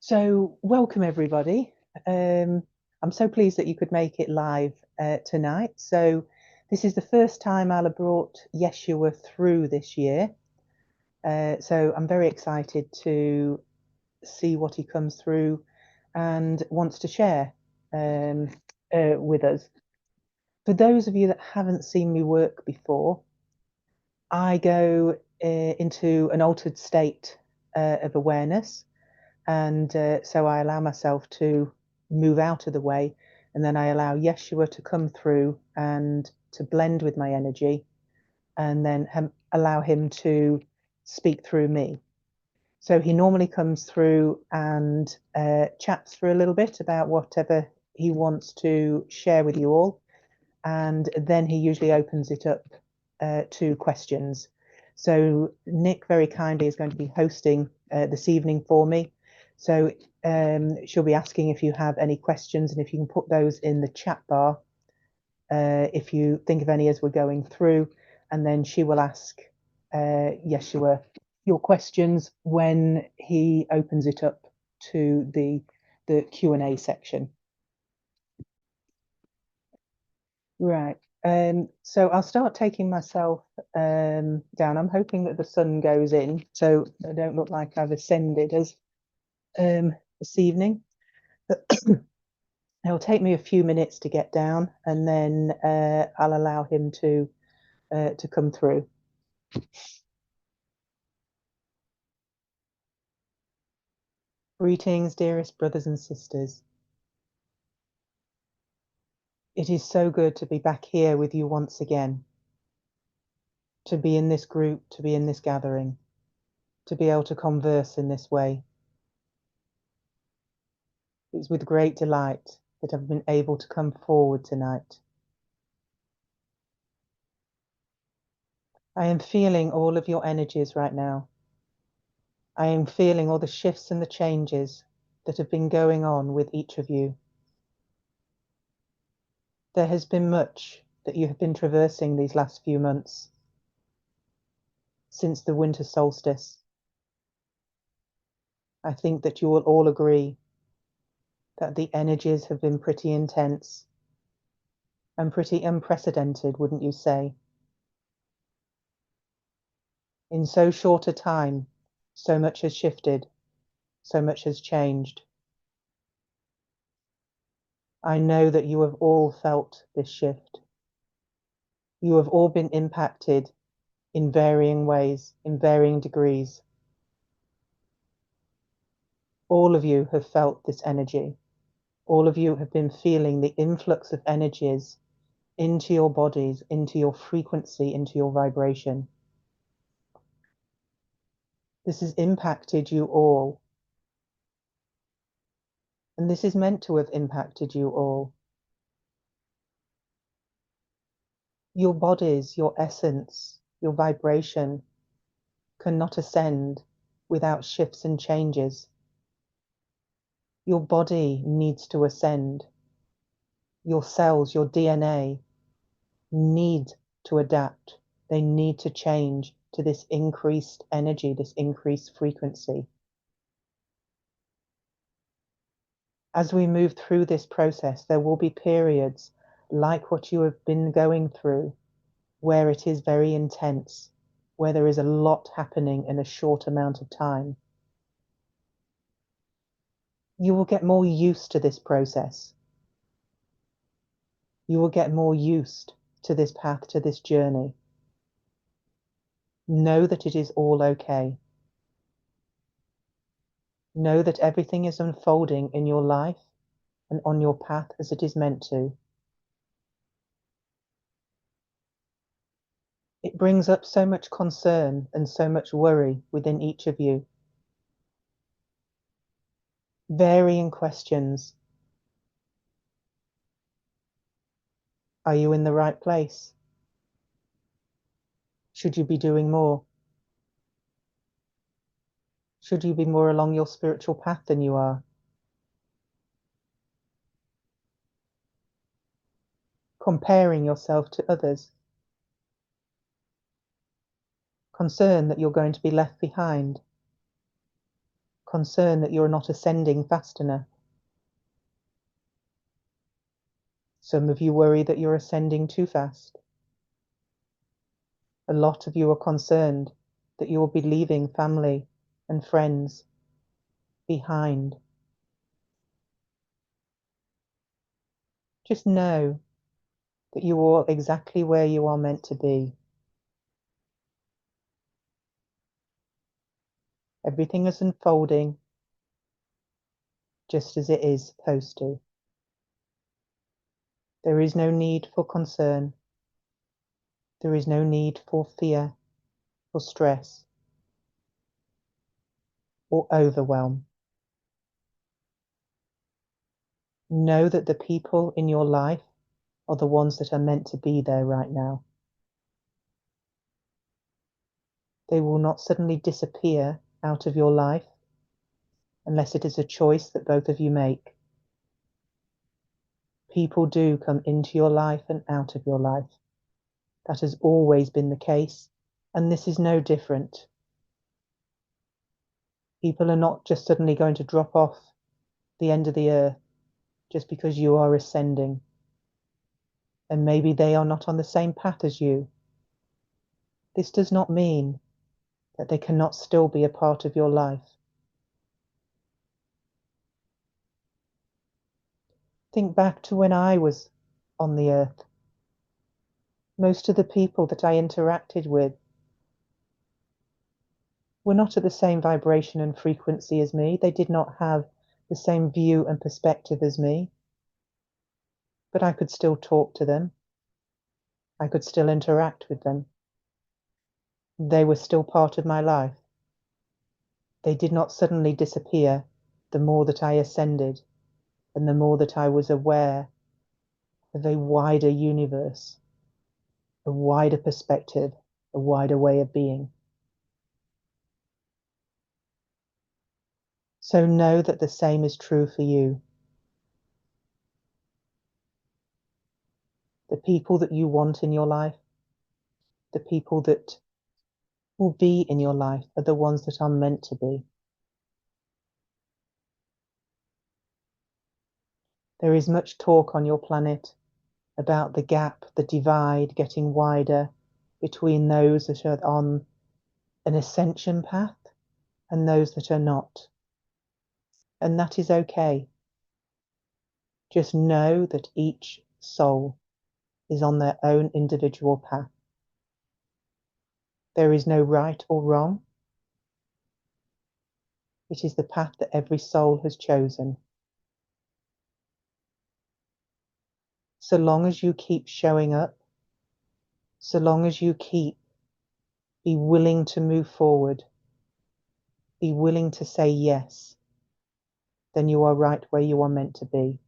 So, welcome everybody. I'm so pleased that you could make it live tonight. So, this is the first time I'll have brought Yeshua through this year. So, I'm very excited to see what he comes through and wants to share um, with us. For those of you that haven't seen me work before, I go into an altered state of awareness. And so I allow myself to move out of the way, and then I allow Yeshua to come through and to blend with my energy, and then allow him to speak through me. So he normally comes through and chats for a little bit about whatever he wants to share with you all, and then he usually opens it up to questions. So Nick very kindly is going to be hosting this evening for me. So she'll be asking if you have any questions, and if you can put those in the chat bar if you think of any as we're going through, and then she will ask Yeshua your questions when he opens it up to the Q&A section. Right. So I'll start taking myself down. I'm hoping that the sun goes in, so I don't look like I've ascended as this evening. It'll take me a few minutes to get down, and then I'll allow him to come through. Greetings, dearest brothers and sisters. It is so good to be back here with you once again, to be in this group, to be in this gathering, to be able to converse in this way. It's with great delight that I've been able to come forward tonight. I am feeling all of your energies right now. I am feeling all the shifts and the changes that have been going on with each of you. There has been much that you have been traversing these last few months since the winter solstice. I think that you will all agree that the energies have been pretty intense and pretty unprecedented, wouldn't you say? In so short a time, so much has shifted, so much has changed. I know that you have all felt this shift. You have all been impacted in varying ways, in varying degrees. All of you have felt this energy. All of you have been feeling the influx of energies into your bodies, into your frequency, into your vibration. This has impacted you all. And this is meant to have impacted you all. Your bodies, your essence, your vibration cannot ascend without shifts and changes. Your body needs to ascend. Your cells, your DNA need to adapt. They need to change to this increased energy, this increased frequency. As we move through this process, there will be periods like what you have been going through, where it is very intense, where there is a lot happening in a short amount of time. You will get more used to this process. You will get more used to this path, to this journey. Know that it is all okay. Know that everything is unfolding in your life and on your path as it is meant to. It brings up so much concern and so much worry within each of you. Varying questions. Are you in the right place? Should you be doing more? Should you be more along your spiritual path than you are? Comparing yourself to others. Concern that you're going to be left behind. concern that you're not ascending fast enough. Some of you worry that you're ascending too fast. A lot of you are concerned that you will be leaving family and friends behind. Just know that you are exactly where you are meant to be. Everything is unfolding just as it is supposed to. There is no need for concern. There is no need for fear, or stress, or overwhelm. Know that the people in your life are the ones that are meant to be there right now. They will not suddenly disappear out of your life unless it is a choice that both of you make. People do come into your life and out of your life. That has always been the case, and this is no different. People are not just suddenly going to drop off the end of the earth just because you are ascending. And maybe they are not on the same path as you. This does not mean that they cannot still be a part of your life. Think back to when I was on the earth. Most of the people that I interacted with were not at the same vibration and frequency as me. They did not have the same view and perspective as me. But I could still talk to them. I could still interact with them. They were still part of my life. They did not suddenly disappear the more that I ascended and the more that I was aware of a wider universe, a wider perspective, a wider way of being. So know that the same is true for you. The people that you want in your life, the people that will be in your life are the ones that are meant to be. There is much talk on your planet about the gap, the divide getting wider between those that are on an ascension path and those that are not. And that is okay. Just know that each soul is on their own individual path. There is no right or wrong. It is the path that every soul has chosen. So long as you keep showing up, so long as you be willing to move forward, be willing to say yes, then you are right where you are meant to be.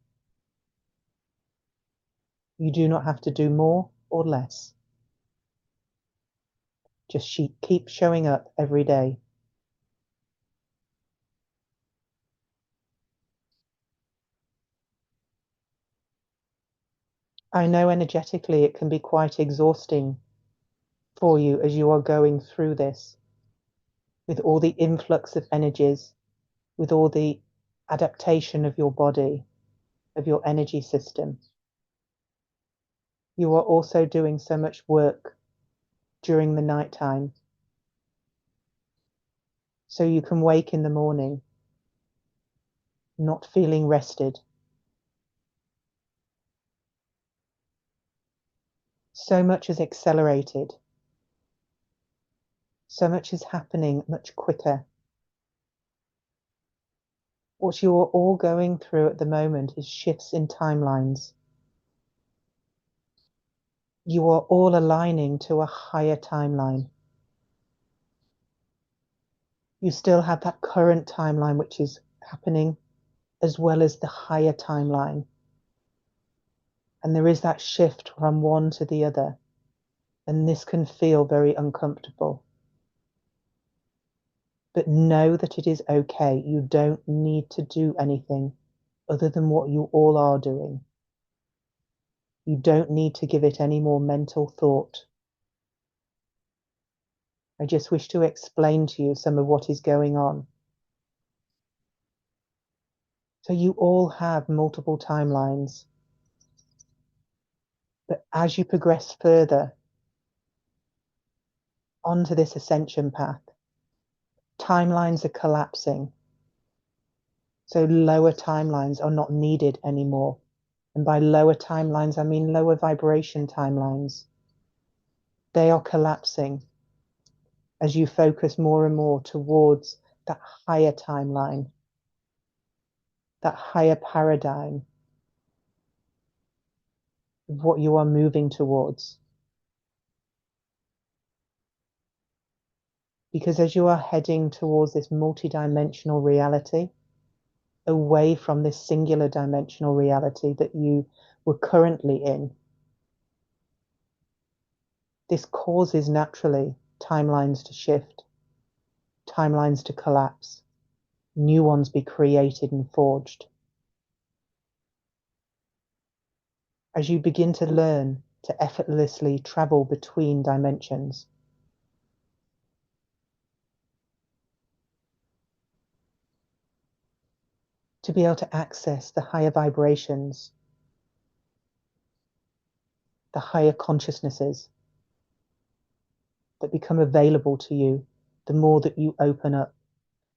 You do not have to do more or less. Just keep showing up every day. I know energetically it can be quite exhausting for you as you are going through this, with all the influx of energies, with all the adaptation of your body, of your energy system. You are also doing so much work during the night time, so you can wake in the morning not feeling rested. So much is accelerated. So much is happening much quicker. What you are all going through at the moment is shifts in timelines. You are all aligning to a higher timeline. You still have that current timeline which is happening, as well as the higher timeline. And there is that shift from one to the other. And this can feel very uncomfortable. But know that it is okay. You don't need to do anything other than what you all are doing. You don't need to give it any more mental thought. I just wish to explain to you some of what is going on. So you all have multiple timelines. But as you progress further onto this ascension path, timelines are collapsing. So lower timelines are not needed anymore. And by lower timelines, I mean lower vibration timelines. They are collapsing as you focus more and more towards that higher timeline, that higher paradigm of what you are moving towards. Because as you are heading towards this multidimensional reality, away from this singular dimensional reality that you were currently in, this causes naturally timelines to shift, timelines to collapse, new ones be created and forged. As you begin to learn to effortlessly travel between dimensions, to be able to access the higher vibrations, the higher consciousnesses that become available to you, the more that you open up,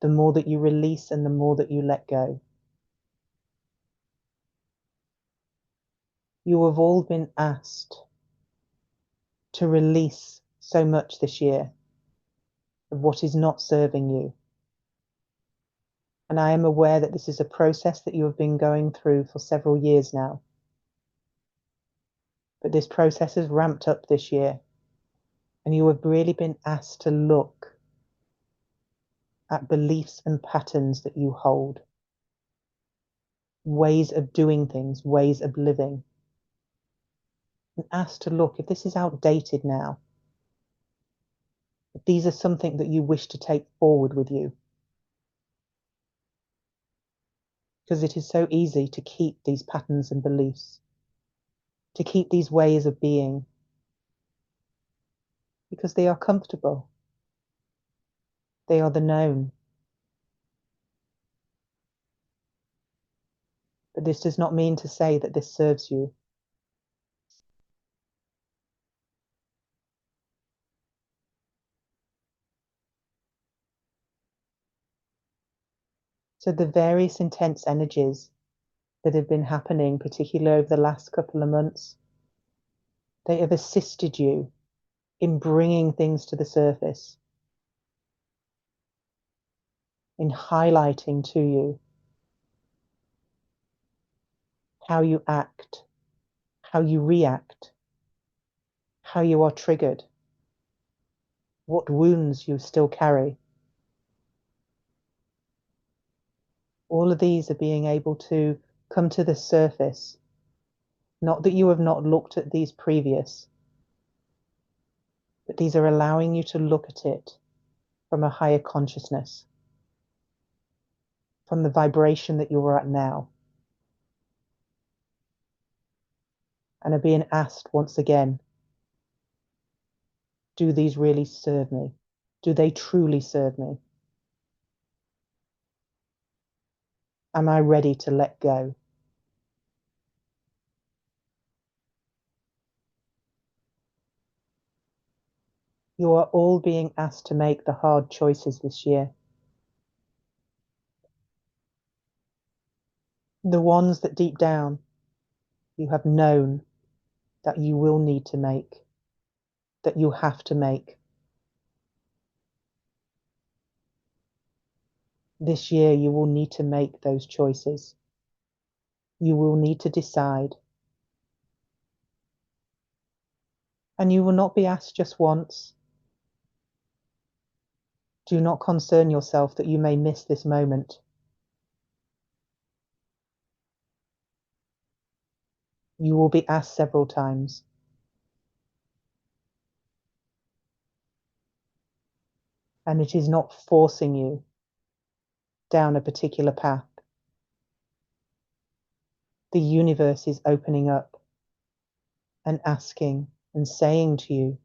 the more that you release, and the more that you let go. You have all been asked to release so much this year of what is not serving you. And I am aware that this is a process that you have been going through for several years now. But this process has ramped up this year. And you have really been asked to look at beliefs and patterns that you hold, ways of doing things, ways of living. And asked to look if this is outdated now, if these are something that you wish to take forward with you. Because it is so easy to keep these patterns and beliefs, to keep these ways of being, because they are comfortable. They are the known. But this does not mean to say that this serves you. So the various intense energies that have been happening, particularly over the last couple of months, they have assisted you in bringing things to the surface, in highlighting to you how you act, how you react, how you are triggered, what wounds you still carry. All of these are being able to come to the surface. Not that you have not looked at these previous, but these are allowing you to look at it from a higher consciousness, from the vibration that you are at now, and are being asked once again, do these really serve me? Do they truly serve me? Am I ready to let go? You are all being asked to make the hard choices this year. The ones that deep down you have known that you will need to make, that you have to make. This year you will need to make those choices. You will need to decide. And you will not be asked just once. Do not concern yourself that you may miss this moment. You will be asked several times. And it is not forcing you down a particular path. The universe is opening up and asking and saying to you,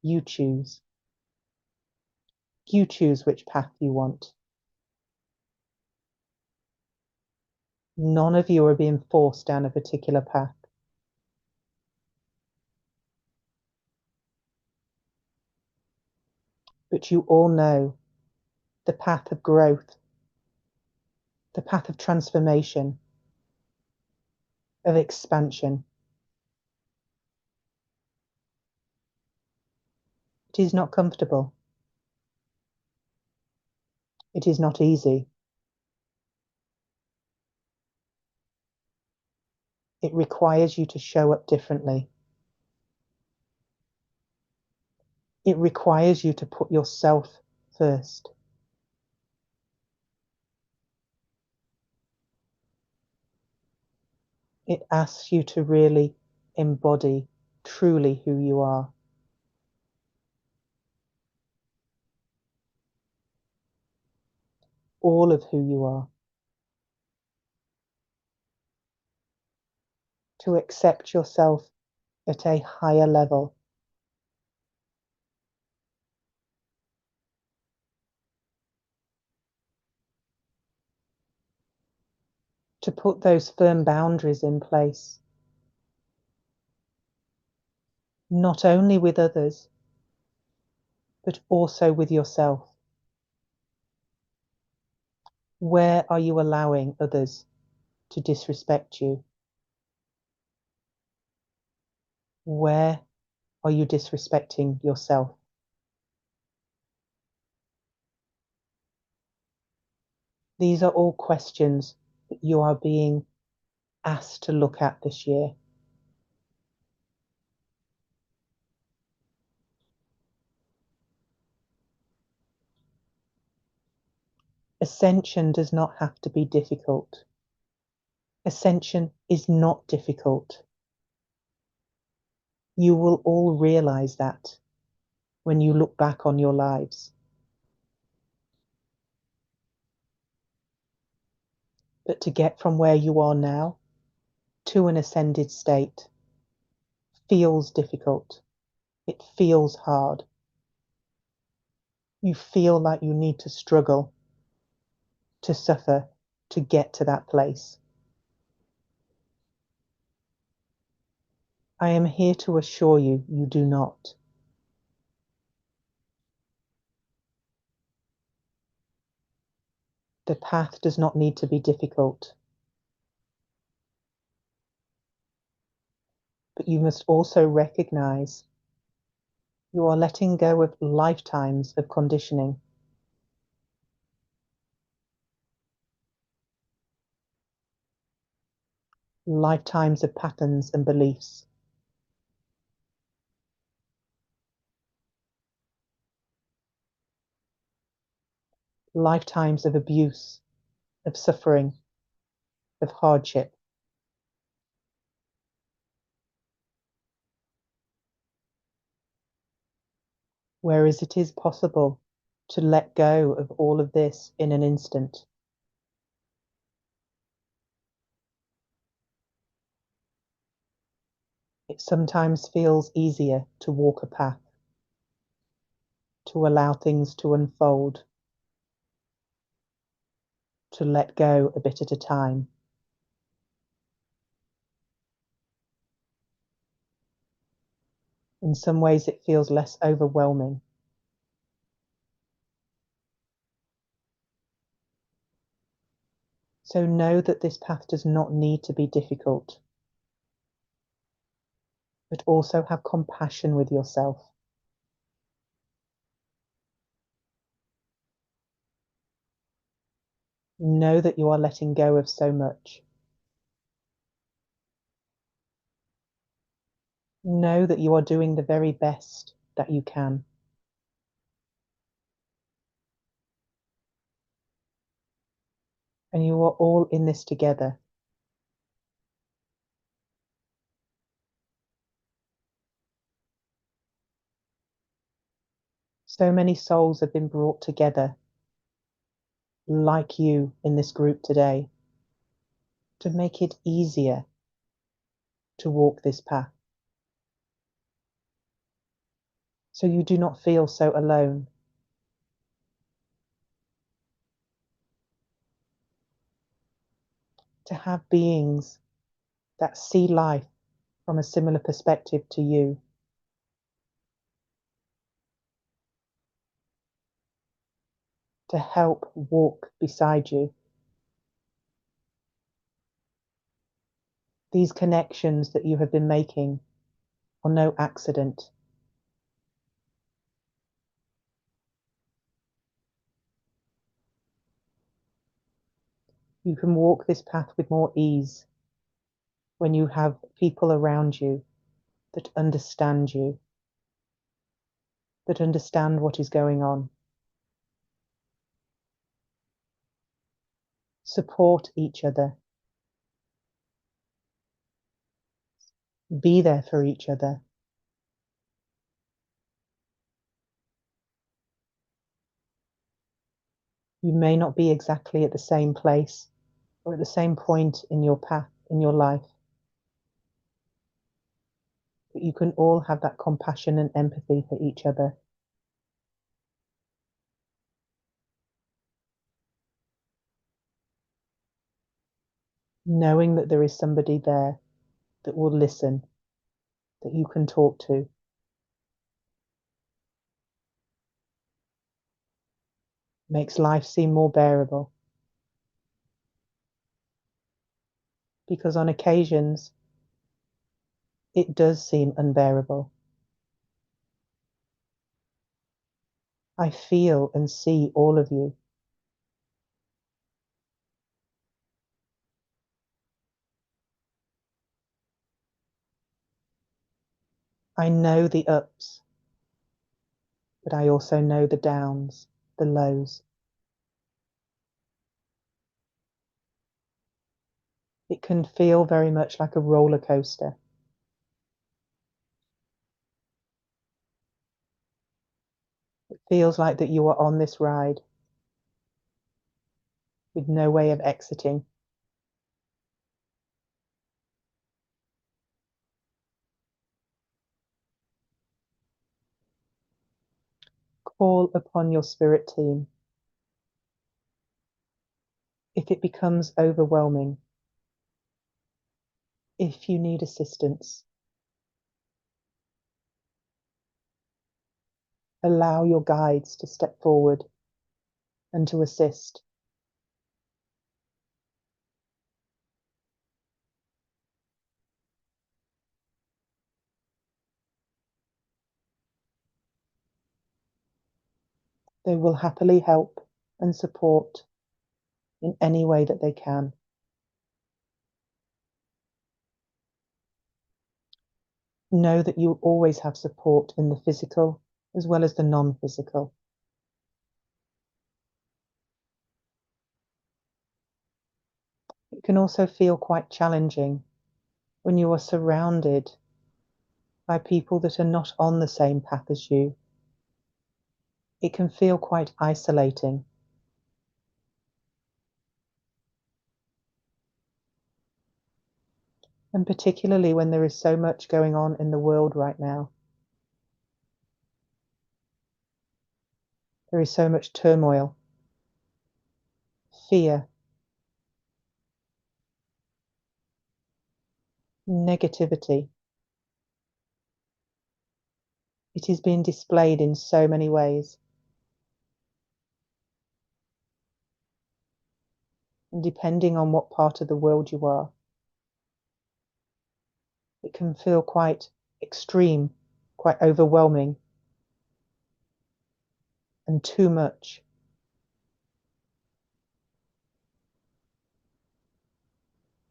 you choose. You choose which path you want. None of you are being forced down a particular path. But you all know the path of growth, the path of transformation, of expansion. It is not comfortable. It is not easy. It requires you to show up differently. It requires you to put yourself first. It asks you to really embody truly who you are. All of who you are. To accept yourself at a higher level. To put those firm boundaries in place. Not only with others, but also with yourself. Where are you allowing others to disrespect you? Where are you disrespecting yourself? These are all questions that you are being asked to look at this year. Ascension does not have to be difficult. Ascension is not difficult. You will all realize that when you look back on your lives. But to get from where you are now to an ascended state feels difficult. It feels hard. You feel like you need to struggle, to suffer, to get to that place. I am here to assure you, you do not. The path does not need to be difficult. But you must also recognize you are letting go of lifetimes of conditioning. Lifetimes of patterns and beliefs. Lifetimes of abuse, of suffering, of hardship. Whereas it is possible to let go of all of this in an instant. It sometimes feels easier to walk a path, to allow things to unfold, to let go a bit at a time. In some ways, it feels less overwhelming. So know that this path does not need to be difficult, but also have compassion with yourself. Know that you are letting go of so much. Know that you are doing the very best that you can. And you are all in this together. So many souls have been brought together, like you in this group today, to make it easier to walk this path. So you do not feel so alone. to have beings that see life from a similar perspective to you, to help walk beside you. These connections that you have been making are no accident. You can walk this path with more ease when you have people around you that understand you, that understand what is going on. Support each other. Be there for each other. You may not be exactly at the same place or at the same point in your path, in your life, but you can all have that compassion and empathy for each other. Knowing that there is somebody there that will listen, that you can talk to. Makes life seem more bearable. Because on occasions, it does seem unbearable. I feel and see all of you. I know the ups, but I also know the downs, the lows. It can feel very much like a roller coaster. It feels like that you are on this ride with no way of exiting. Call upon your spirit team. If it becomes overwhelming, if you need assistance, allow your guides to step forward and to assist. They will happily help and support in any way that they can. Know that you always have support in the physical as well as the non-physical. It can also feel quite challenging when you are surrounded by people that are not on the same path as you. It can feel quite isolating. And particularly when there is so much going on in the world right now. There is so much turmoil, fear, negativity. It is being displayed in so many ways. And depending on what part of the world you are, it can feel quite extreme, quite overwhelming, and too much.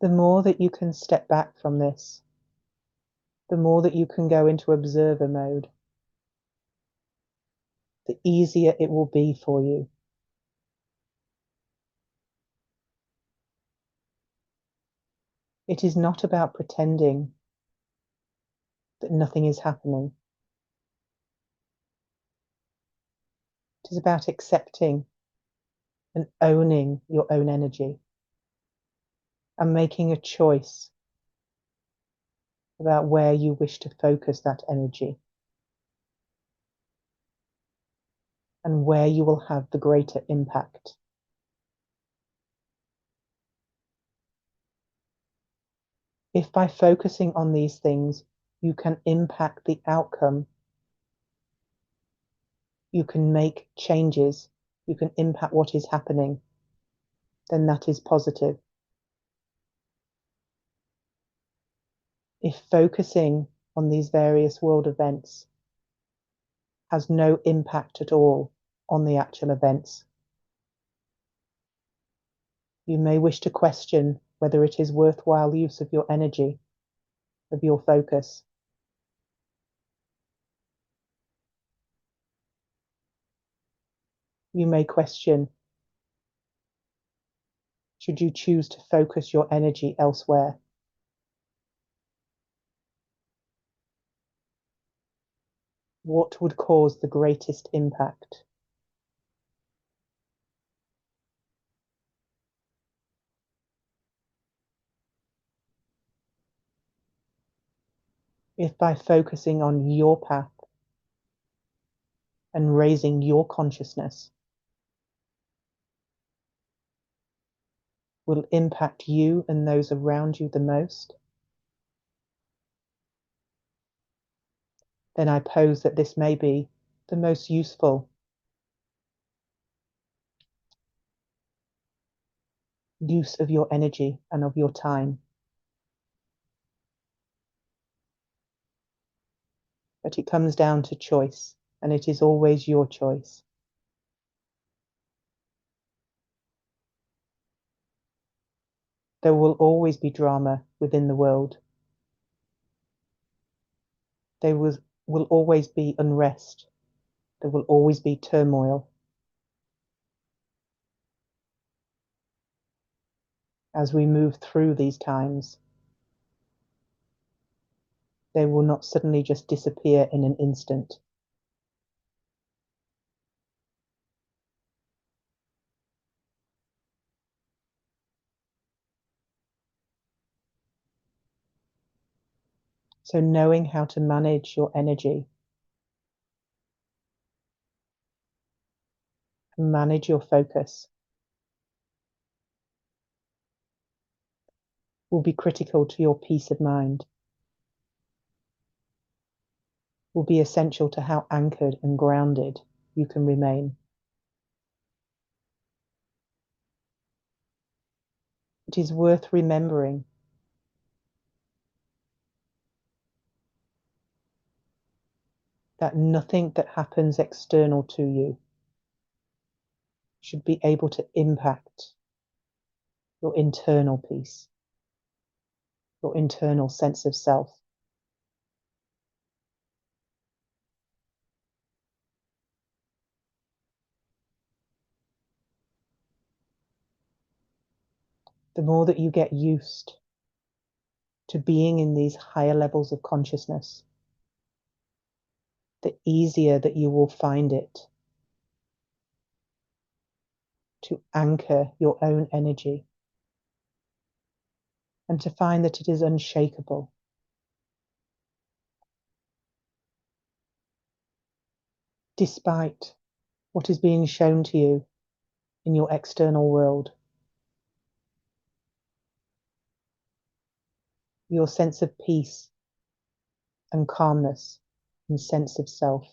The more that you can step back from this, the more that you can go into observer mode, the easier it will be for you. It is not about pretending that nothing is happening. It is about accepting and owning your own energy and making a choice about where you wish to focus that energy and where you will have the greater impact. If by focusing on these things, you can impact the outcome, you can make changes, you can impact what is happening, then that is positive. If focusing on these various world events has no impact at all on the actual events, you may wish to question whether it is worthwhile use of your energy, of your focus. You may question, should you choose to focus your energy elsewhere? What would cause the greatest impact? If by focusing on your path and raising your consciousness will impact you and those around you the most, then I pose that this may be the most useful use of your energy and of your time. But it comes down to choice, and it is always your choice. There will always be drama within the world. There will always be unrest. There will always be turmoil. As we move through these times, they will not suddenly just disappear in an instant. So knowing how to manage your energy, manage your focus, will be critical to your peace of mind, will be essential to how anchored and grounded you can remain. It is worth remembering that nothing that happens external to you should be able to impact your internal peace, your internal sense of self. The more that you get used to being in these higher levels of consciousness, the easier that you will find it to anchor your own energy and to find that it is unshakable. Despite what is being shown to you in your external world, your sense of peace and calmness and sense of self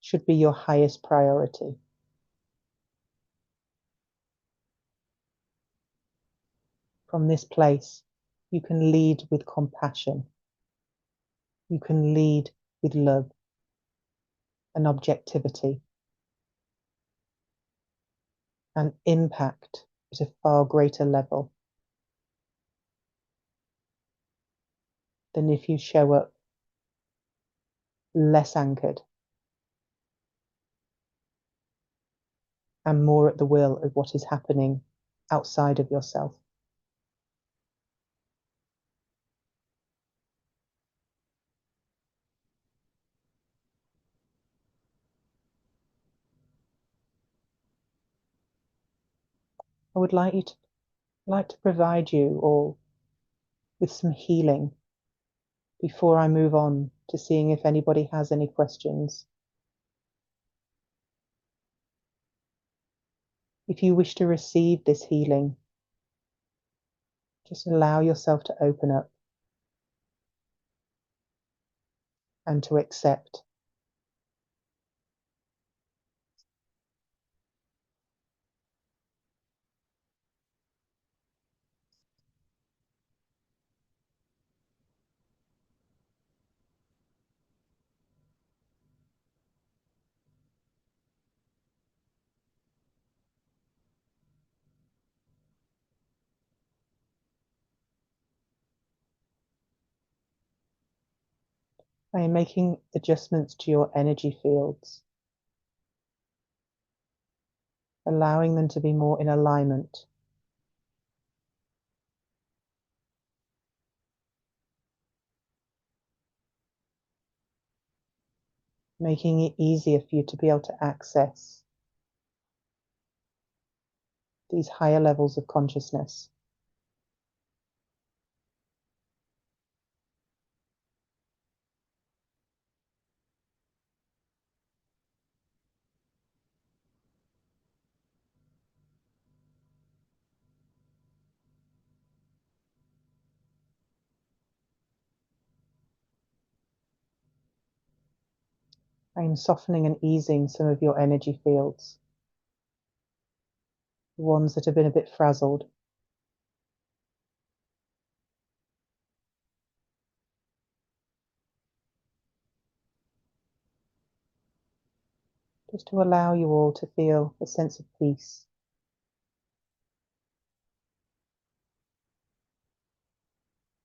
should be your highest priority. From this place, you can lead with compassion. You can lead with love and objectivity and impact at a far greater level than if you show up less anchored and more at the will of what is happening outside of yourself. I would like to provide you all with some healing before I move on to seeing if anybody has any questions. If you wish to receive this healing, Just allow yourself to open up and to accept. By making adjustments to your energy fields, allowing them to be more in alignment. Making it easier for you to be able to access these higher levels of consciousness. I am softening and easing some of your energy fields, the ones that have been a bit frazzled. Just to allow you all to feel a sense of peace,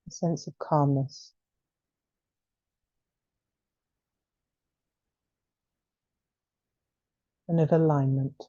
a sense of calmness, and of alignment.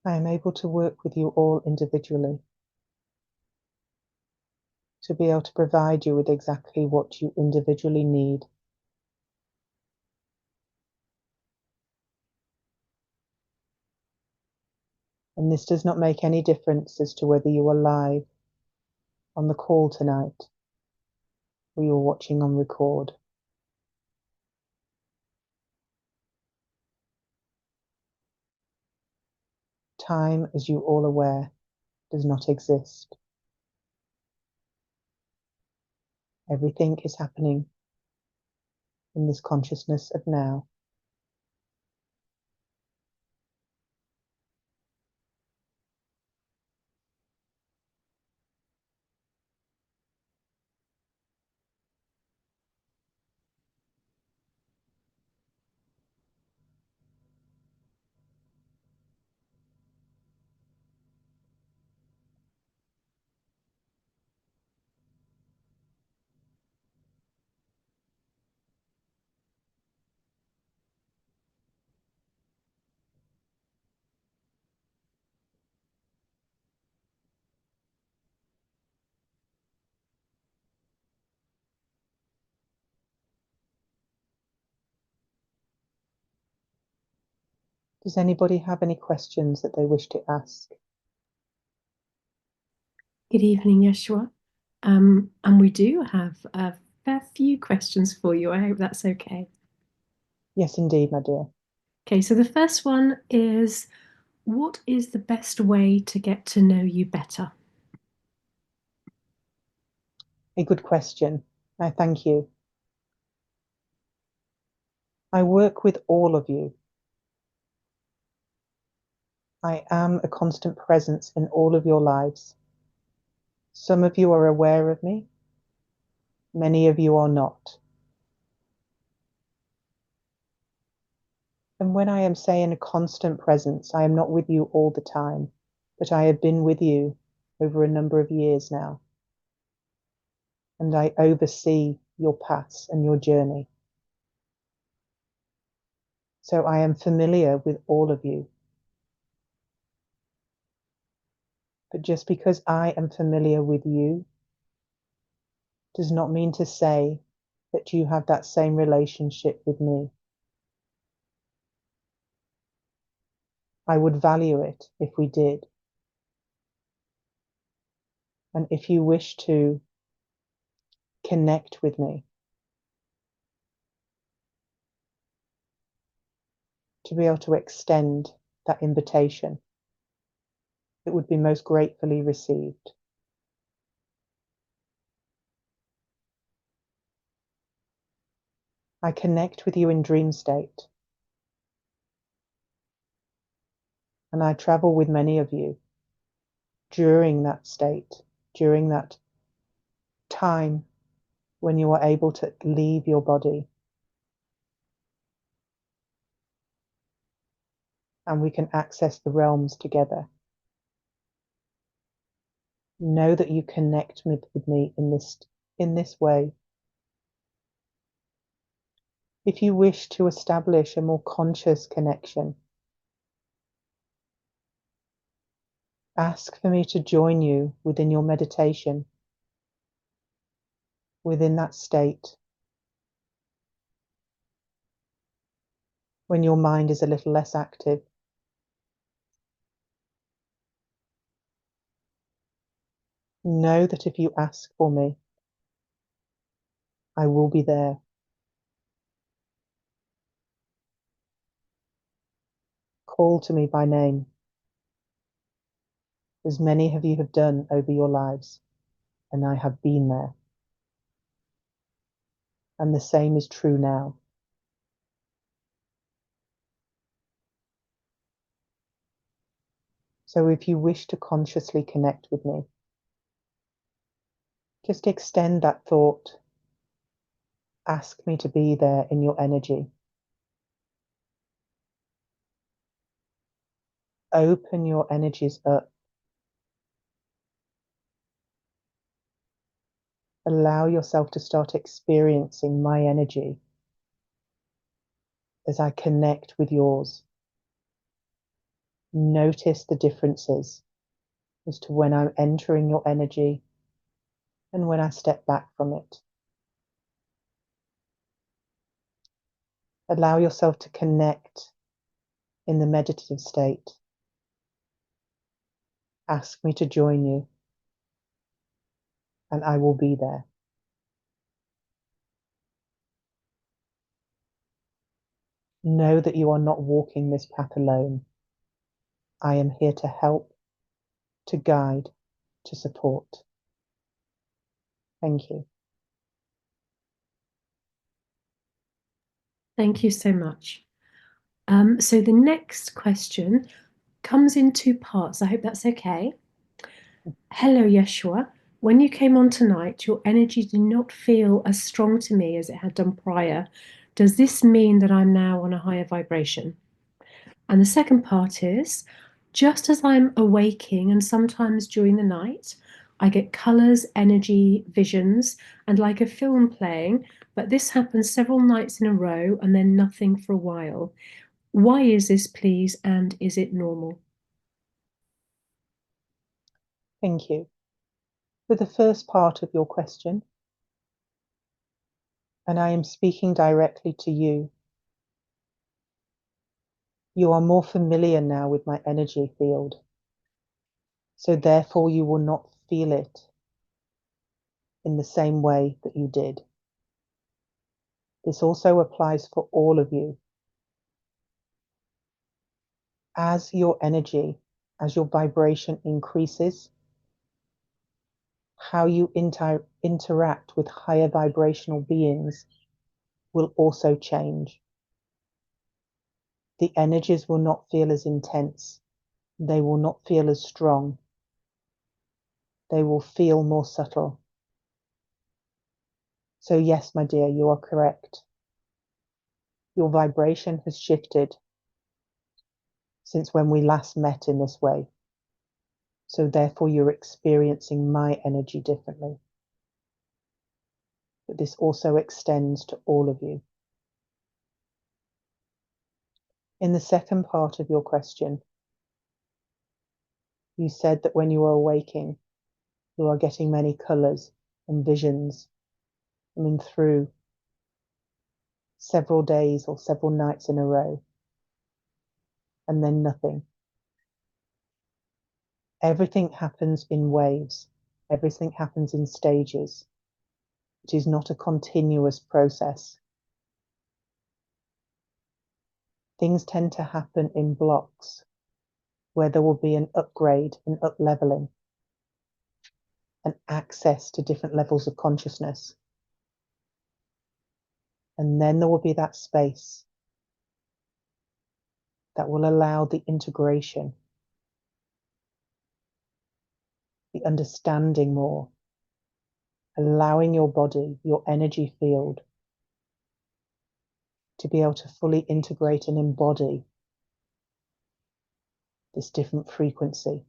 I am able to work with you all individually, to be able to provide you with exactly what you individually need. And this does not make any difference as to whether you are live on the call tonight or you're watching on record. Time, as you all aware, does not exist. Everything is happening in this consciousness of now. Does anybody have any questions that they wish to ask? Good evening, Yeshua. And we do have a fair few questions for you. I hope that's okay. Yes, indeed, my dear. Okay, so the first one is, what is the best way to get to know you better? A good question. I thank you. I work with all of you. I am a constant presence in all of your lives. Some of you are aware of me. Many of you are not. And when I am saying a constant presence, I am not with you all the time, but I have been with you over a number of years now. And I oversee your paths and your journey. So I am familiar with all of you. But just because I am familiar with you does not mean to say that you have that same relationship with me. I would value it if we did. And if you wish to connect with me, to be able to extend that invitation, it would be most gratefully received. I connect with you in dream state, and I travel with many of you during that state, during that time when you are able to leave your body, and we can access the realms together. Know that you connect with me in this way. If you wish to establish a more conscious connection, ask for me to join you within your meditation, within that state, when your mind is a little less active. Know that if you ask for me, I will be there. Call to me by name, as many of you have done over your lives, and I have been there. And the same is true now. So if you wish to consciously connect with me, just extend that thought. Ask me to be there in your energy. Open your energies up. Allow yourself to start experiencing my energy as I connect with yours. Notice the differences as to when I'm entering your energy and when I step back from it. Allow yourself to connect in the meditative state. Ask me to join you, and I will be there. Know that you are not walking this path alone. I am here to help, to guide, to support. Thank you. Thank you so much. So the next question comes in two parts. I hope that's okay. Hello, Yeshua. When you came on tonight, your energy did not feel as strong to me as it had done prior. Does this mean that I'm now on a higher vibration? And the second part is, just as I'm awaking and sometimes during the night, I get colors, energy, visions, and like a film playing, but this happens several nights in a row and then nothing for a while. Why is this, please, and is it normal? Thank you. For the first part of your question, and I am speaking directly to you, you are more familiar now with my energy field. So therefore you will not feel it in the same way that you did. This also applies for all of you. As your energy, as your vibration increases, how you interact with higher vibrational beings will also change. The energies will not feel as intense. They will not feel as strong. They will feel more subtle. So yes, my dear, you are correct. Your vibration has shifted since when we last met in this way. So therefore you're experiencing my energy differently. But this also extends to all of you. In the second part of your question, you said that when you are awaking, you are getting many colors and visions coming through several days or several nights in a row, and then nothing. Everything happens in waves. Everything happens in stages. It is not a continuous process. Things tend to happen in blocks where there will be an upgrade, an up-leveling, an access to different levels of consciousness. And then there will be that space that will allow the integration, the understanding more, allowing your body, your energy field, to be able to fully integrate and embody this different frequency.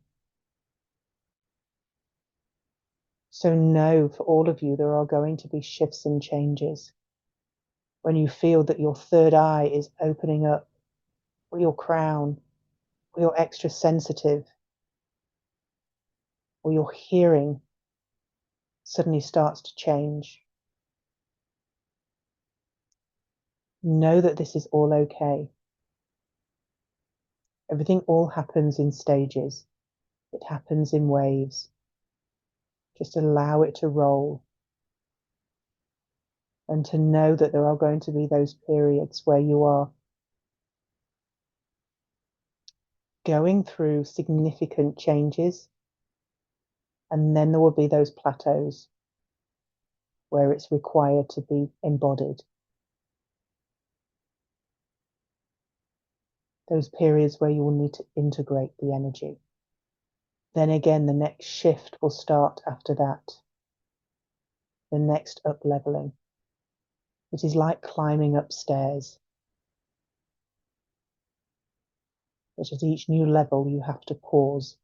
So know for all of you, there are going to be shifts and changes. When you feel that your third eye is opening up, or your crown, or you're extra sensitive, or your hearing suddenly starts to change, know that this is all okay. Everything all happens in stages. It happens in waves. Just allow it to roll. And to know that there are going to be those periods where you are going through significant changes, and then there will be those plateaus where it's required to be embodied. Those periods where you will need to integrate the energy. Then again, the next shift will start after that. The next up leveling. It is like climbing upstairs. But at each new level, you have to pause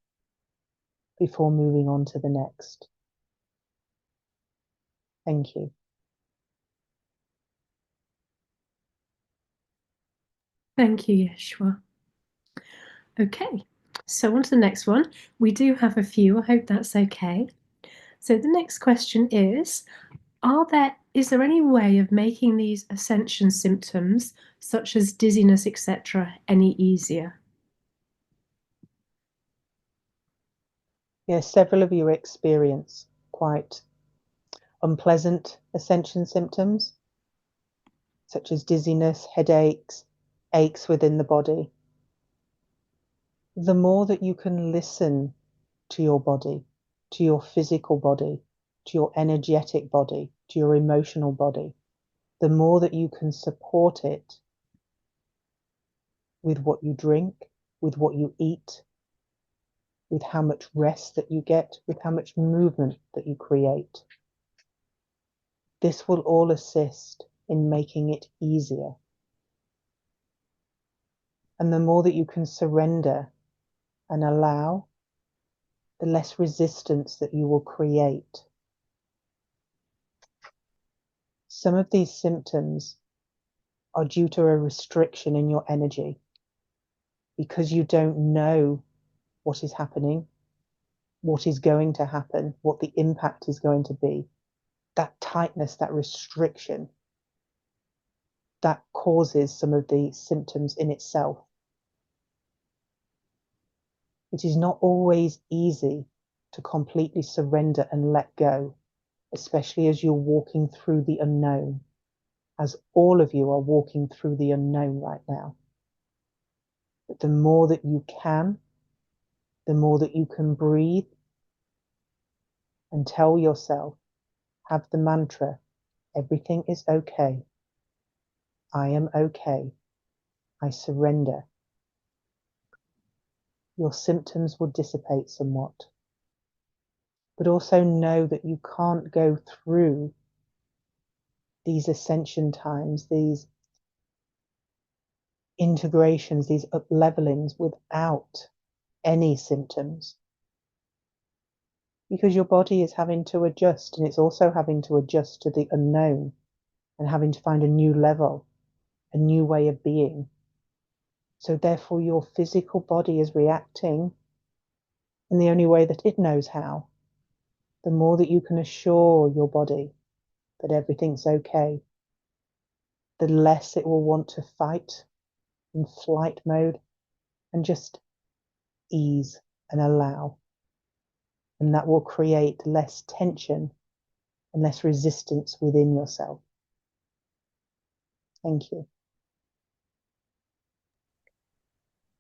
before moving on to the next. Thank you. Thank you, Yeshua. Okay, so on to the next one. We do have a few. I hope that's okay. So the next question is there any way of making these ascension symptoms, such as dizziness, etc., any easier? Yes, several of you experience quite unpleasant ascension symptoms, such as dizziness, headaches, aches within the body. The more that you can listen to your body, to your physical body, to your energetic body, to your emotional body, the more that you can support it with what you drink, with what you eat, with how much rest that you get, with how much movement that you create. This will all assist in making it easier. And the more that you can surrender and allow, the less resistance that you will create. Some of these symptoms are due to a restriction in your energy because you don't know what is happening, what is going to happen, what the impact is going to be. That tightness, that restriction, that causes some of the symptoms in itself. It is not always easy to completely surrender and let go, especially as you're walking through the unknown, as all of you are walking through the unknown right now. But the more that you can, the more that you can breathe and tell yourself, have the mantra, everything is okay. I am okay. I surrender. Your symptoms will dissipate somewhat. But also know that you can't go through these ascension times, these integrations, these up levelings without any symptoms. Because your body is having to adjust, and it's also having to adjust to the unknown and having to find a new level, a new way of being. So therefore your physical body is reacting in the only way that it knows how. The more that you can assure your body that everything's okay, the less it will want to fight in flight mode and just ease and allow. And that will create less tension and less resistance within yourself. Thank you.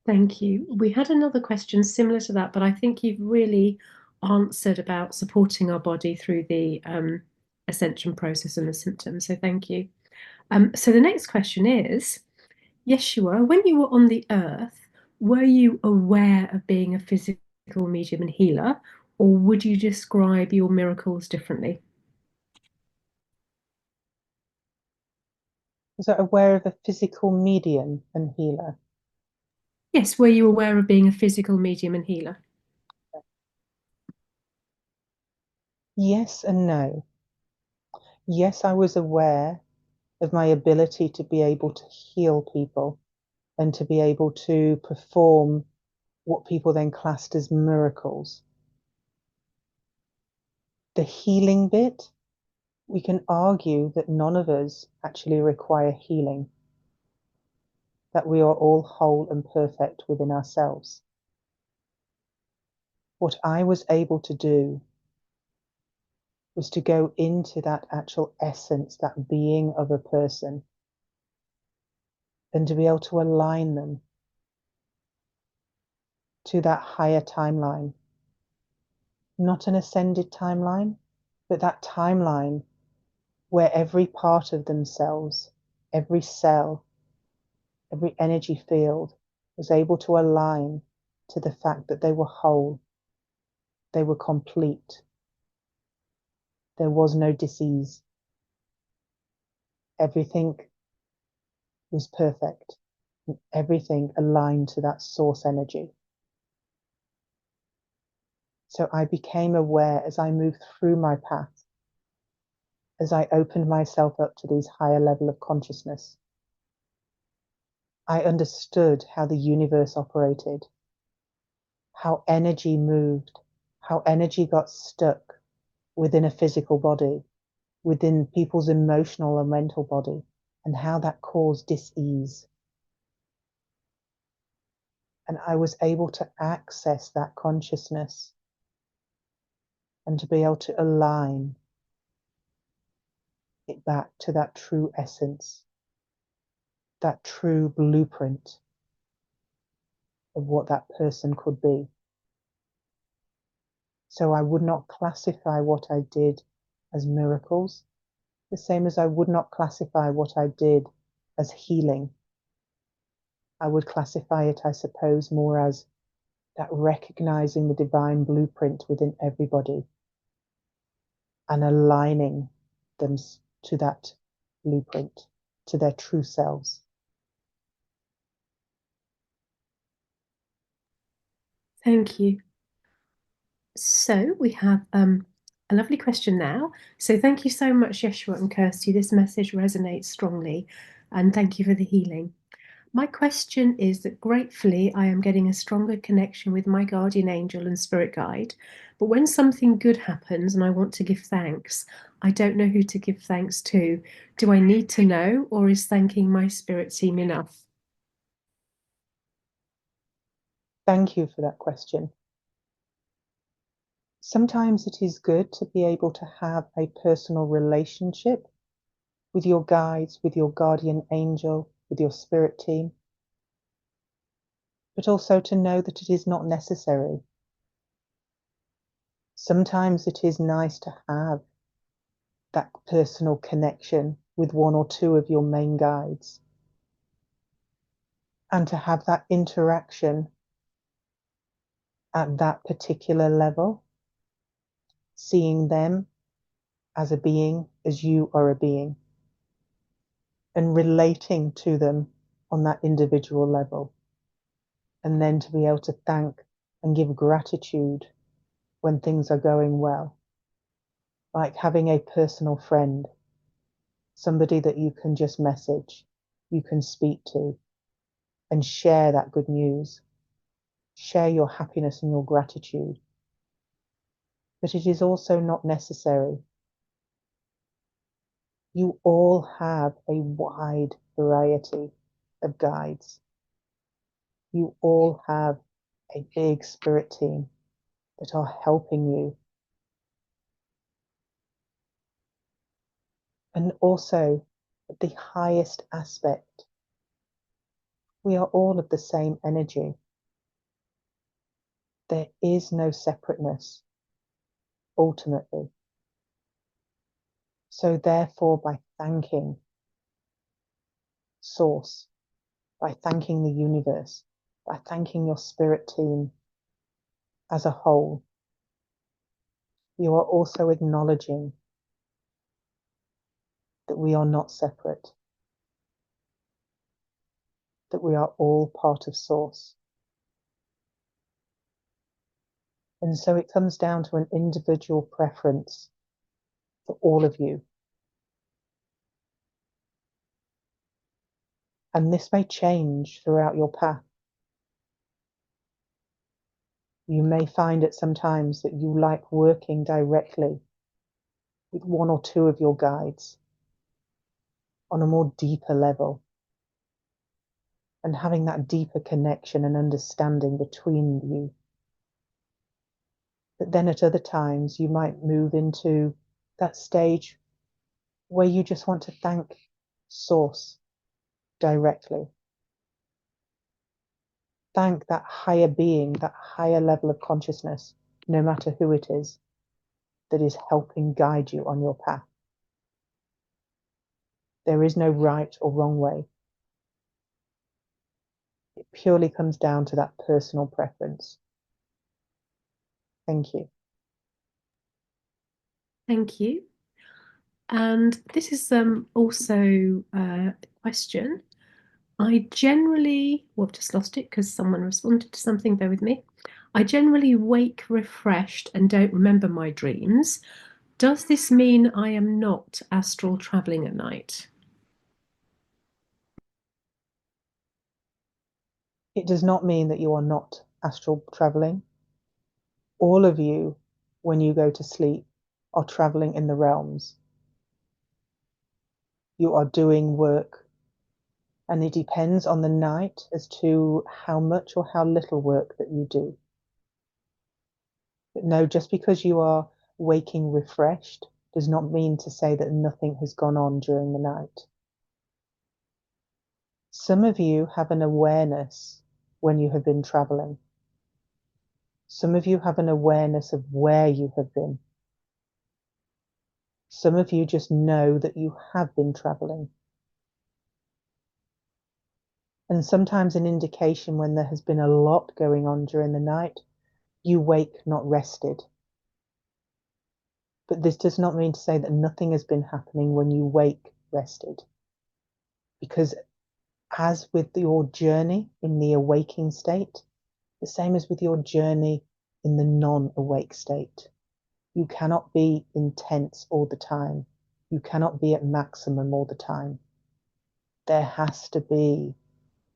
Thank you. We had another question similar to that, but I think you've really answered about supporting our body through the ascension process and the symptoms. So thank you. So the next question is, Yeshua, when you were on the earth, were you aware of being a physical medium and healer, or would you describe your miracles differently? Was I aware of a physical medium and healer? Yes, were you aware of being a physical medium and healer? Yes and no. Yes, I was aware of my ability to be able to heal people and to be able to perform what people then classed as miracles. The healing bit, we can argue that none of us actually require healing, that we are all whole and perfect within ourselves. What I was able to do was to go into that actual essence, that being of a person, and to be able to align them to that higher timeline. Not an ascended timeline, but that timeline where every part of themselves, every cell, every energy field was able to align to the fact that they were whole, they were complete, there was no disease, everything was perfect, and everything aligned to that source energy. So I became aware as I moved through my path, as I opened myself up to these higher level of consciousness. I understood how the universe operated, how energy moved, how energy got stuck within a physical body, within people's emotional and mental body, and how that caused dis-ease. And I was able to access that consciousness and to be able to align it back to that true essence, that true blueprint of what that person could be. So I would not classify what I did as miracles, the same as I would not classify what I did as healing. I would classify it, I suppose, more as that recognizing the divine blueprint within everybody and aligning them to that blueprint, to their true selves. Thank you. So we have a lovely question now. So thank you so much, Yeshua and Kirsty. This message resonates strongly, and thank you for the healing. My question is that gratefully, I am getting a stronger connection with my guardian angel and spirit guide. But when something good happens and I want to give thanks, I don't know who to give thanks to. Do I need to know, or is thanking my spirit team enough? Thank you for that question. Sometimes it is good to be able to have a personal relationship with your guides, with your guardian angel, with your spirit team, but also to know that it is not necessary. Sometimes it is nice to have that personal connection with one or two of your main guides and to have that interaction at that particular level, seeing them as a being, as you are a being. and relating to them on that individual level. And then to be able to thank and give gratitude when things are going well, like having a personal friend, somebody that you can just message, you can speak to, and share that good news, share your happiness and your gratitude. But it is also not necessary. You all have a wide variety of guides. You all have a big spirit team that are helping you. And also, at the highest aspect, we are all of the same energy. There is no separateness, ultimately. So therefore, by thanking Source, by thanking the universe, by thanking your spirit team as a whole, you are also acknowledging that we are not separate, that we are all part of Source. And so it comes down to an individual preference for all of you. And this may change throughout your path. You may find at some times that you like working directly with one or two of your guides on a more deeper level and having that deeper connection and understanding between you. But then at other times, you might move into that stage where you just want to thank Source directly. Thank that higher being, that higher level of consciousness, no matter who it is, that is helping guide you on your path. There is no right or wrong way. It purely comes down to that personal preference. Thank you. Thank you. And this is also a question. I generally, well, I've just lost it because someone responded to something, bear with me. I generally wake refreshed and don't remember my dreams. Does this mean I am not astral traveling at night? It does not mean that you are not astral traveling. All of you, when you go to sleep, are traveling in the realms. You are doing work, and it depends on the night as to how much or how little work that you do. But no, just because you are waking refreshed does not mean to say that nothing has gone on during the night. Some of you have an awareness when you have been traveling. Some of you have an awareness of where you have been. Some of you just know that you have been traveling. And sometimes an indication when there has been a lot going on during the night, you wake not rested. But this does not mean to say that nothing has been happening when you wake rested. Because as with your journey in the awaking state, the same as with your journey in the non-awake state. You cannot be intense all the time. You cannot be at maximum all the time. There has to be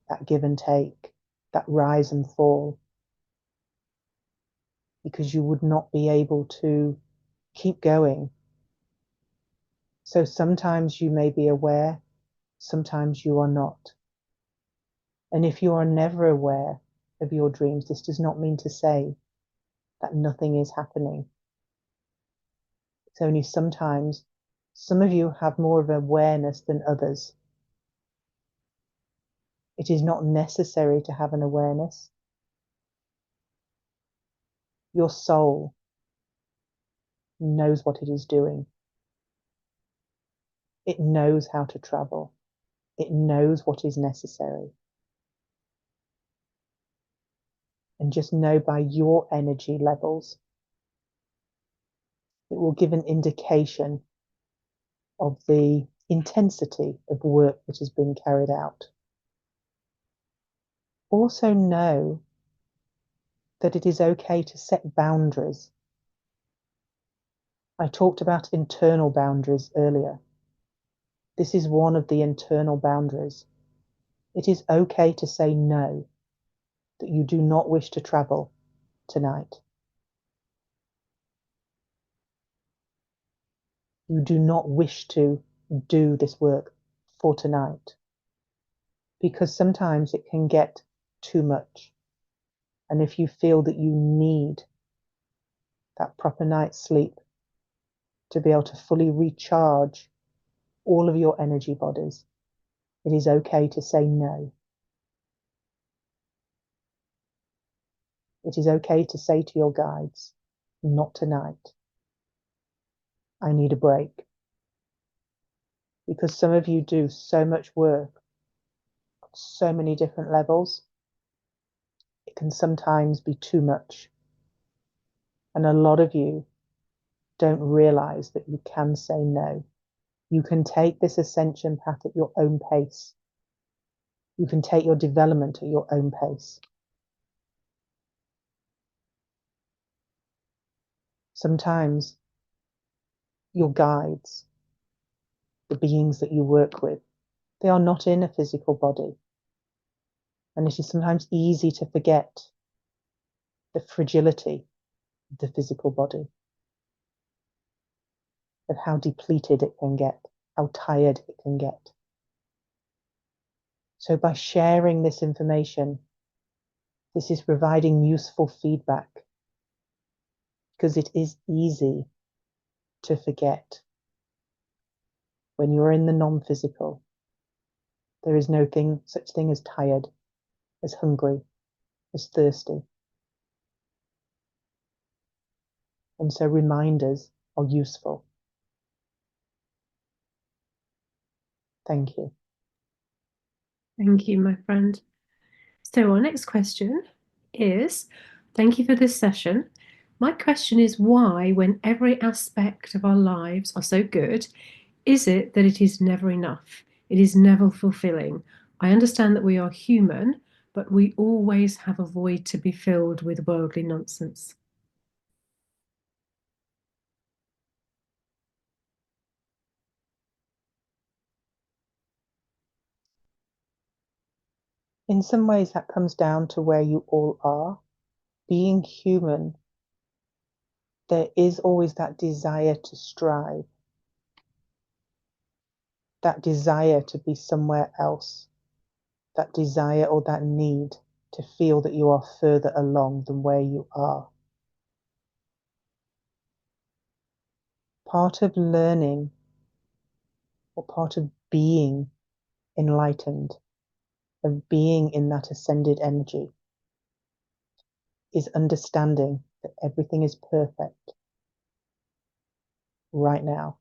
that give and take, that rise and fall, because you would not be able to keep going. So sometimes you may be aware, sometimes you are not. And if you are never aware of your dreams, this does not mean to say that nothing is happening. It's only sometimes some of you have more of awareness than others. It is not necessary to have an awareness. Your soul knows what it is doing. It knows how to travel. It knows what is necessary. And just know by your energy levels, it will give an indication of the intensity of work that is being carried out. Also know that it is okay to set boundaries. I talked about internal boundaries earlier. This is one of the internal boundaries. It is okay to say no, that you do not wish to travel tonight. You do not wish to do this work for tonight, because sometimes it can get too much. And if you feel that you need that proper night's sleep to be able to fully recharge all of your energy bodies, it is okay to say no. It is okay to say to your guides, not tonight. I need a break. Because some of you do so much work, so many different levels, it can sometimes be too much. And a lot of you don't realize that you can say no. You can take this ascension path at your own pace. You can take your development at your own pace. Sometimes your guides, the beings that you work with, they are not in a physical body. And it is sometimes easy to forget the fragility of the physical body, of how depleted it can get, how tired it can get. So by sharing this information, this is providing useful feedback, because it is easy to forget. When you're in the non-physical, there is no such thing as tired, as hungry, as thirsty. And so reminders are useful. Thank you. Thank you, my friend. So our next question is, thank you for this session. My question is why, when every aspect of our lives are so good, is it that it is never enough? It is never fulfilling. I understand that we are human, but we always have a void to be filled with worldly nonsense. In some ways, that comes down to where you all are. Being human, there is always that desire to strive, that desire to be somewhere else, that desire or that need to feel that you are further along than where you are. Part of learning or part of being enlightened, of being in that ascended energy, is understanding that everything is perfect right now,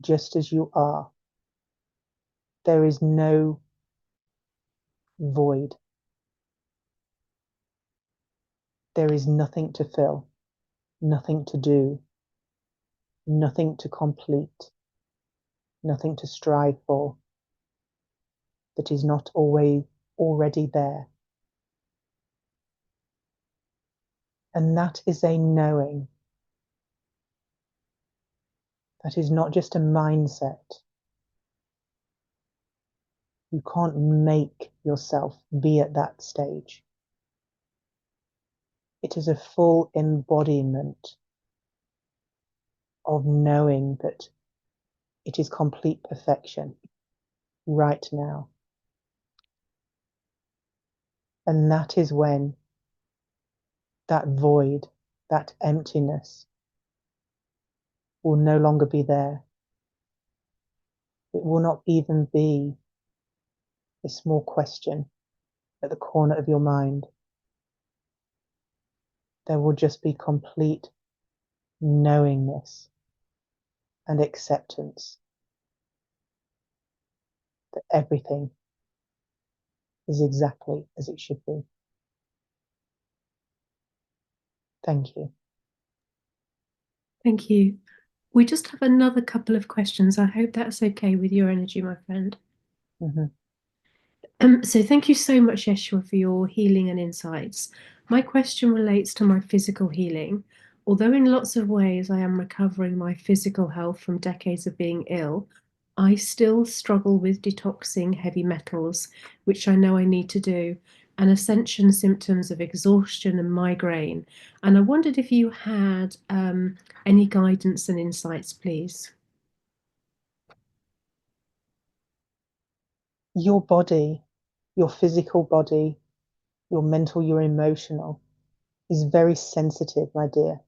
just as you are. There is no void. There is nothing to fill, nothing to do, nothing to complete, nothing to strive for that is not always already there. And that is a knowing. That is not just a mindset. You can't make yourself be at that stage. It is a full embodiment of knowing that it is complete perfection right now. And that is when that void, that emptiness will no longer be there. It will not even be a small question at the corner of your mind. There will just be complete knowingness and acceptance that everything is exactly as it should be. Thank you. Thank you. We just have another couple of questions. I hope that's okay with your energy, my friend. Mhm. So thank you so much, Yeshua, for your healing and insights. My question relates to my physical healing. Although in lots of ways I am recovering my physical health from decades of being ill, I still struggle with detoxing heavy metals, which I know I need to do, and ascension symptoms of exhaustion and migraine. And I wondered if you had any guidance and insights, please. Your body, your physical body, your mental, your emotional is very sensitive, my dear.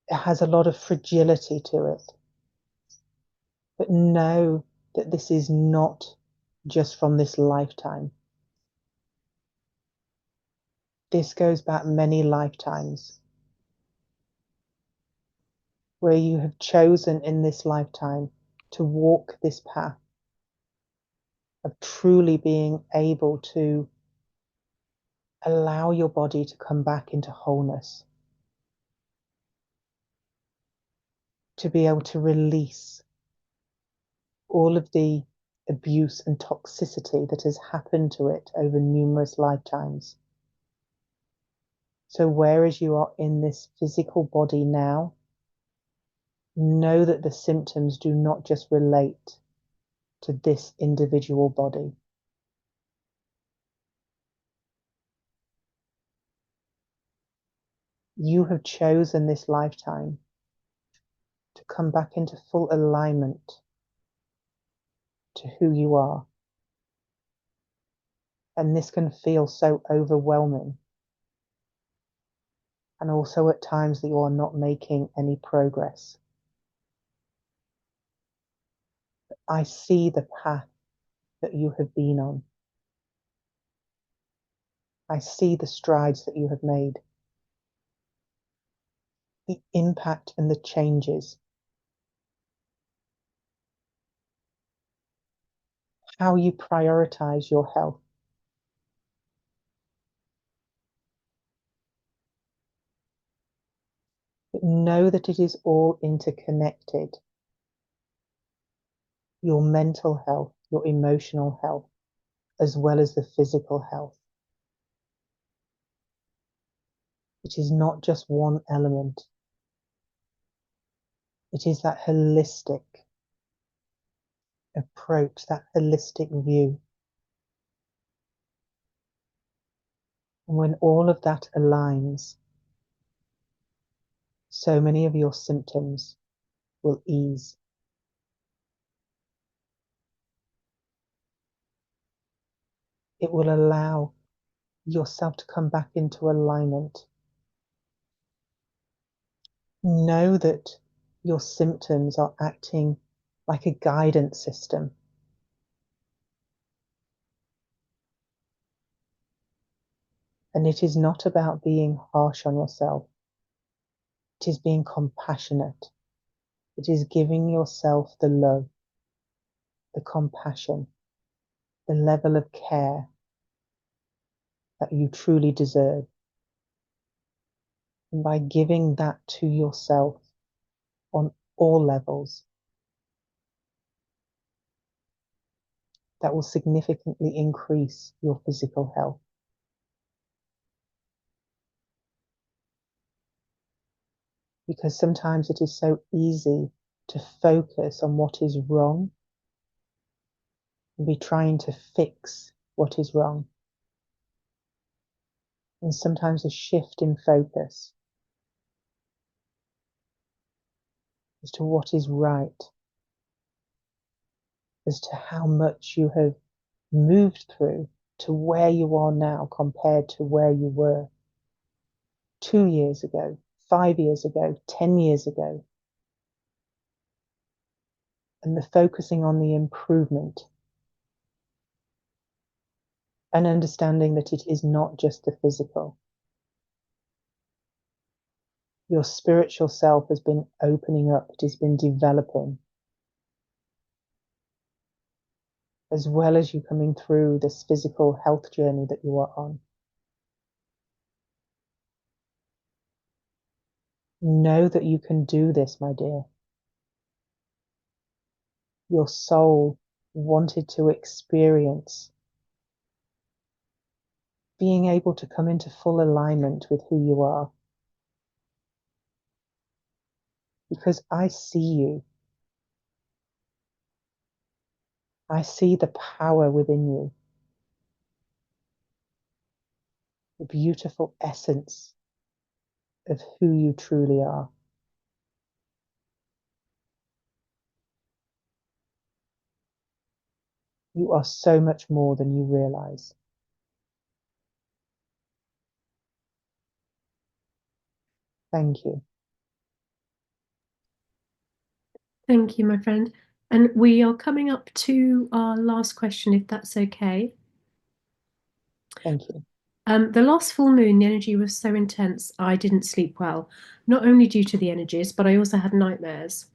It has a lot of fragility to it. But know that this is not just from this lifetime. This goes back many lifetimes where you have chosen in this lifetime to walk this path of truly being able to allow your body to come back into wholeness, to be able to release all of the abuse and toxicity that has happened to it over numerous lifetimes. So, whereas you are in this physical body now, know that the symptoms do not just relate to this individual body. You have chosen this lifetime to come back into full alignment to who you are. And this can feel so overwhelming. And also at times that you are not making any progress. I see the path that you have been on. I see the strides that you have made, the impact and the changes, how you prioritize your health. But know that it is all interconnected. Your mental health, your emotional health, as well as the physical health. It is not just one element. It is that holistic approach, that holistic view. And when all of that aligns, so many of your symptoms will ease. It will allow yourself to come back into alignment. Know that your symptoms are acting like a guidance system. And it is not about being harsh on yourself. It is being compassionate. It is giving yourself the love, the compassion, the level of care that you truly deserve. And by giving that to yourself on all levels, that will significantly increase your physical health. Because sometimes it is so easy to focus on what is wrong and be trying to fix what is wrong. And sometimes a shift in focus as to what is right, as to how much you have moved through to where you are now compared to where you were 2 years ago, 5 years ago, 10 years ago. And the focusing on the improvement and understanding that it is not just the physical. Your spiritual self has been opening up, it has been developing, as well as you coming through this physical health journey that you are on. Know that you can do this, my dear. Your soul wanted to experience being able to come into full alignment with who you are. Because I see you. I see the power within you, the beautiful essence of who you truly are. You are so much more than you realize. Thank you. Thank you, my friend. And we are coming up to our last question, if that's okay. Thank you. The last full moon, the energy was so intense, I didn't sleep well, not only due to the energies, but I also had nightmares.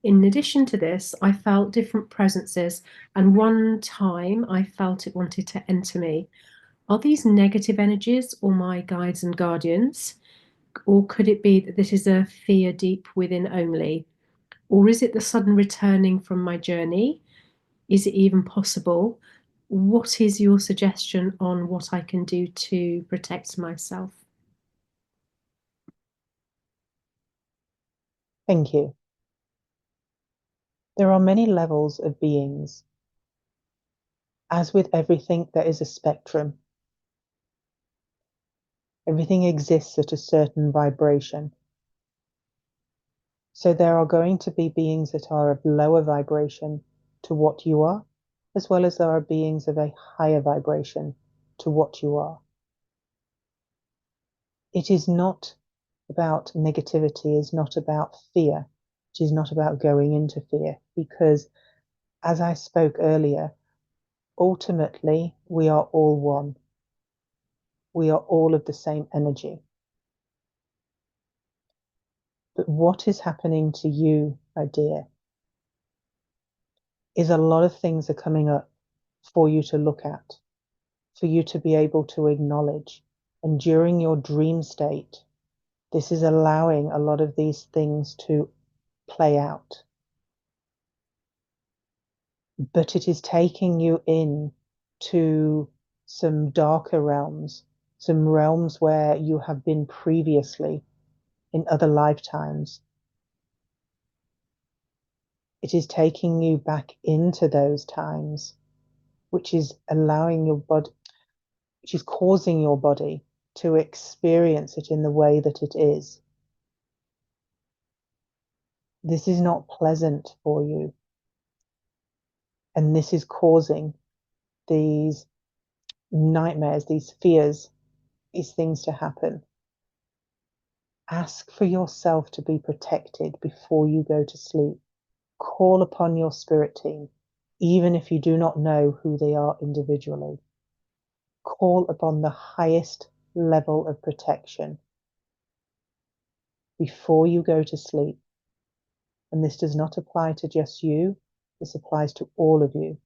In addition to this, I felt different presences, and one time I felt it wanted to enter me. Are these negative energies or my guides and guardians? Or could it be that this is a fear deep within only? Or is it the sudden returning from my journey? Is it even possible? What is your suggestion on what I can do to protect myself? Thank you. There are many levels of beings. As with everything, there is a spectrum. Everything exists at a certain vibration. So there are going to be beings that are of lower vibration to what you are, as well as there are beings of a higher vibration to what you are. It is not about negativity, is not about fear. It is not about going into fear, because as I spoke earlier, ultimately we are all one. We are all of the same energy. But what is happening to you, my dear, is a lot of things are coming up for you to look at, for you to be able to acknowledge. And during your dream state, this is allowing a lot of these things to play out. But it is taking you in to some darker realms, some realms where you have been previously in other lifetimes. It is taking you back into those times, which is allowing your body, which is causing your body to experience it in the way that it is. This is not pleasant for you. And this is causing these nightmares, these fears, these things to happen. Ask for yourself to be protected before you go to sleep. Call upon your spirit team, even if you do not know who they are individually. Call upon the highest level of protection before you go to sleep. And this does not apply to just you, this applies to all of you.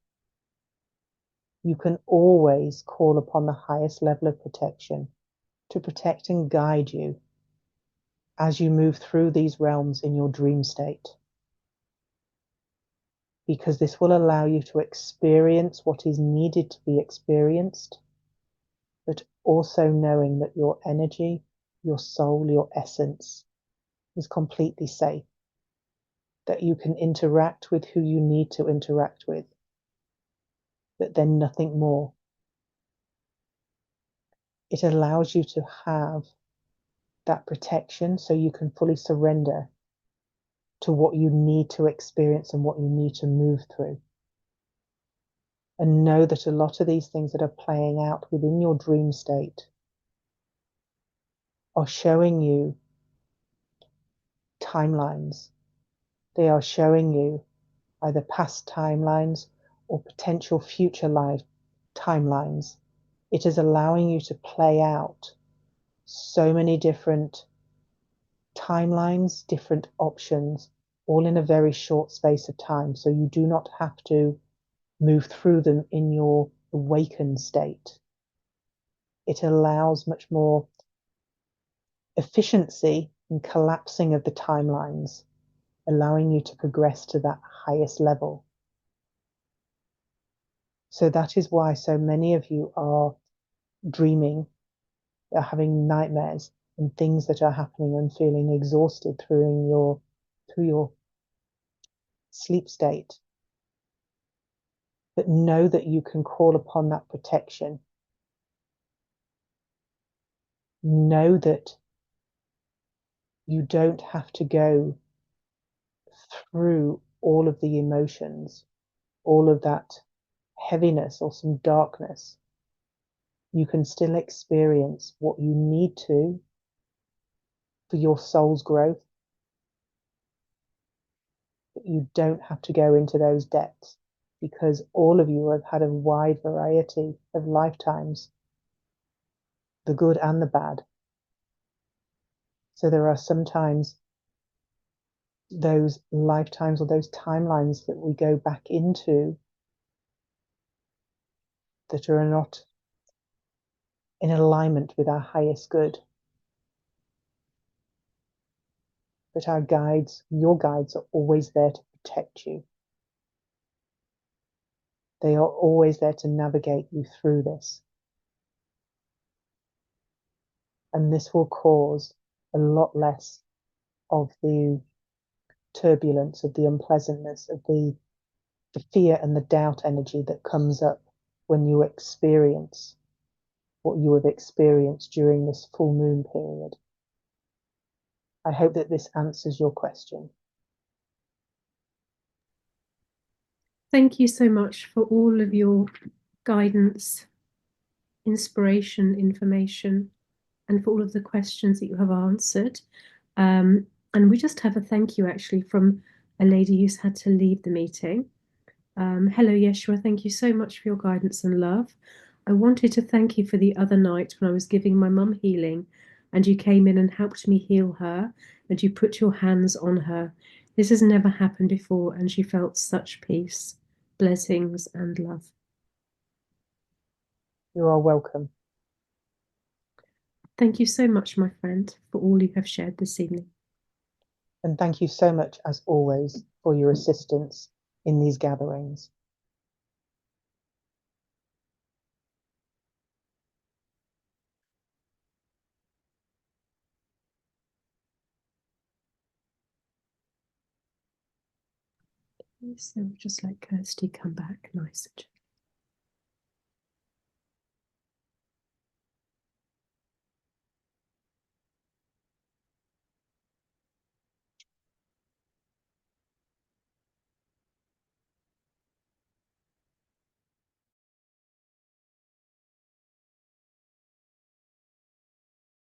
You can always call upon the highest level of protection to protect and guide you as you move through these realms in your dream state. Because this will allow you to experience what is needed to be experienced, but also knowing that your energy, your soul, your essence is completely safe, that you can interact with who you need to interact with, but then nothing more. It allows you to have that protection so you can fully surrender to what you need to experience and what you need to move through. And know that a lot of these things that are playing out within your dream state are showing you timelines. They are showing you either past timelines or potential future life timelines. It is allowing you to play out so many different timelines, different options, all in a very short space of time. So you do not have to move through them in your awakened state. It allows much more efficiency and collapsing of the timelines, allowing you to progress to that highest level. So that is why so many of you are dreaming, are having nightmares and things that are happening and feeling exhausted through your sleep state. But know that you can call upon that protection. Know that you don't have to go through all of the emotions, all of that heaviness or some darkness. You can still experience what you need to for your soul's growth, but you don't have to go into those depths because all of you have had a wide variety of lifetimes, the good and the bad. So there are sometimes those lifetimes or those timelines that we go back into that are not in alignment with our highest good. But our guides, your guides, are always there to protect you. They are always there to navigate you through this. And this will cause a lot less of the turbulence, of the unpleasantness, of the fear and the doubt energy that comes up when you experience what you have experienced during this full moon period. I hope that this answers your question. Thank you so much for all of your guidance, inspiration, information, and for all of the questions that you have answered. And we just have a thank you actually from a lady who's had to leave the meeting. Hello, Yeshua. Thank you so much for your guidance and love. I wanted to thank you for the other night when I was giving my mum healing and you came in and helped me heal her and you put your hands on her. This has never happened before and she felt such peace, blessings, and love. You are welcome. Thank you so much, my friend, for all you have shared this evening. And thank you so much, as always, for your assistance in these gatherings. So just let Kirsty come back nice and gentle.